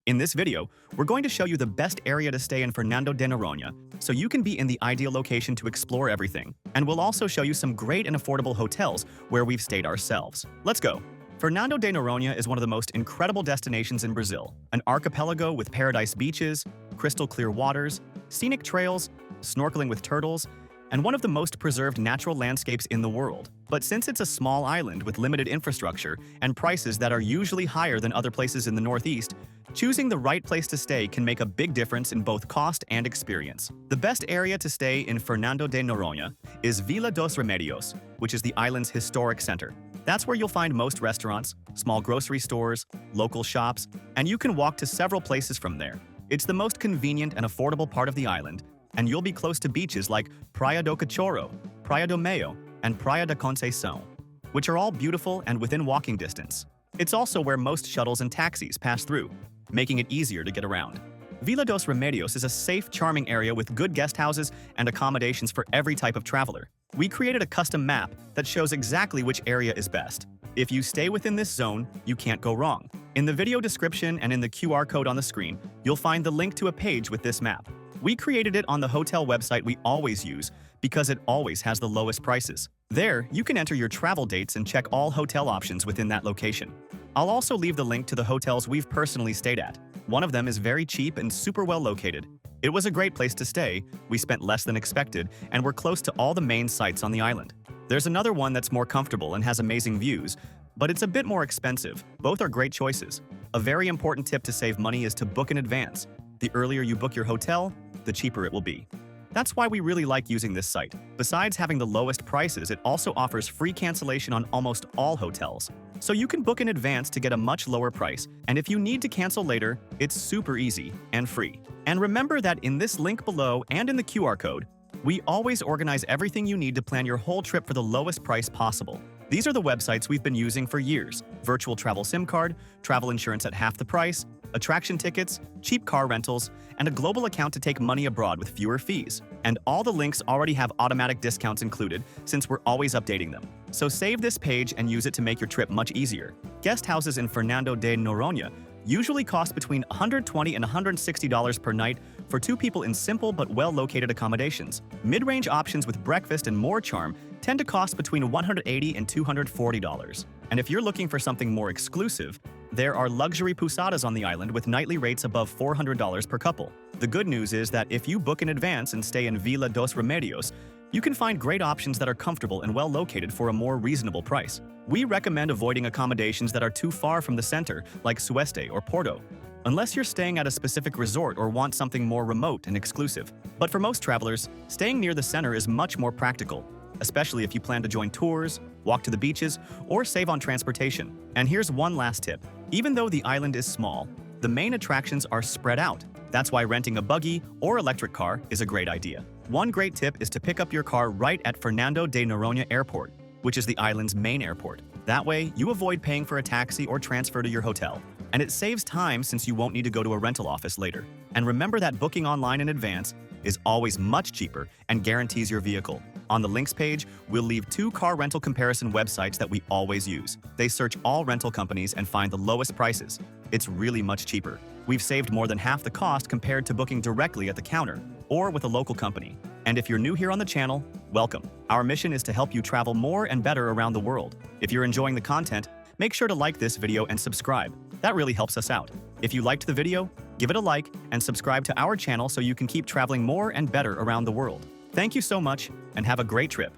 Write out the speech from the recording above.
In this video, we're going to show you the best area to stay in Fernando de Noronha, so you can be in the ideal location to explore everything. And we'll also show you some great and affordable hotels where we've stayed ourselves. Let's go! Fernando de Noronha is one of the most incredible destinations in Brazil. An archipelago with paradise beaches, crystal clear waters, scenic trails, snorkeling with turtles, and one of the most preserved natural landscapes in the world. But since it's a small island with limited infrastructure and prices that are usually higher than other places in the Northeast, choosing the right place to stay can make a big difference in both cost and experience. The best area to stay in Fernando de Noronha is Vila dos Remedios, which is the island's historic center. That's where you'll find most restaurants, small grocery stores, local shops, and you can walk to several places from there. It's the most convenient and affordable part of the island, and you'll be close to beaches like Praia do Cachorro, Praia do Meio, and Praia da Conceição, which are all beautiful and within walking distance. It's also where most shuttles and taxis pass through, making it easier to get around. Vila dos Remedios is a safe, charming area with good guest houses and accommodations for every type of traveler. We created a custom map that shows exactly which area is best. If you stay within this zone, you can't go wrong. In the video description and in the QR code on the screen, you'll find the link to a page with this map. We created it on the hotel website we always use because it always has the lowest prices. There, you can enter your travel dates and check all hotel options within that location. I'll also leave the link to the hotels we've personally stayed at. One of them is very cheap and super well located. It was a great place to stay, we spent less than expected, and we're close to all the main sites on the island. There's another one that's more comfortable and has amazing views, but it's a bit more expensive. Both are great choices. A very important tip to save money is to book in advance. The earlier you book your hotel, the cheaper it will be. That's why we really like using this site. Besides having the lowest prices, it also offers free cancellation on almost all hotels. So you can book in advance to get a much lower price, and if you need to cancel later, it's super easy and free. And remember that in this link below and in the QR code, we always organize everything you need to plan your whole trip for the lowest price possible. These are the websites we've been using for years: virtual travel SIM card, travel insurance at half the price, attraction tickets, cheap car rentals, and a global account to take money abroad with fewer fees. And all the links already have automatic discounts included since we're always updating them. So save this page and use it to make your trip much easier. Guest houses in Fernando de Noronha usually cost between $120 and $160 per night for two people in simple but well-located accommodations. Mid-range options with breakfast and more charm tend to cost between $180 and $240. And if you're looking for something more exclusive, there are luxury pousadas on the island with nightly rates above $400 per couple. The good news is that if you book in advance and stay in Vila dos Remedios, you can find great options that are comfortable and well located for a more reasonable price. We recommend avoiding accommodations that are too far from the center, like Sueste or Porto, unless you're staying at a specific resort or want something more remote and exclusive. But for most travelers, staying near the center is much more practical, especially if you plan to join tours, walk to the beaches, or save on transportation. And here's one last tip. Even though the island is small, the main attractions are spread out. That's why renting a buggy or electric car is a great idea. One great tip is to pick up your car right at Fernando de Noronha Airport, which is the island's main airport. That way, you avoid paying for a taxi or transfer to your hotel. And it saves time since you won't need to go to a rental office later. And remember that booking online in advance is always much cheaper and guarantees your vehicle. On the links page, we'll leave 2 car rental comparison websites that we always use. They search all rental companies and find the lowest prices. It's really much cheaper. We've saved more than half the cost compared to booking directly at the counter or with a local company. And if you're new here on the channel, welcome. Our mission is to help you travel more and better around the world. If you're enjoying the content, make sure to like this video and subscribe. That really helps us out. If you liked the video, give it a like and subscribe to our channel so you can keep traveling more and better around the world. Thank you so much and have a great trip.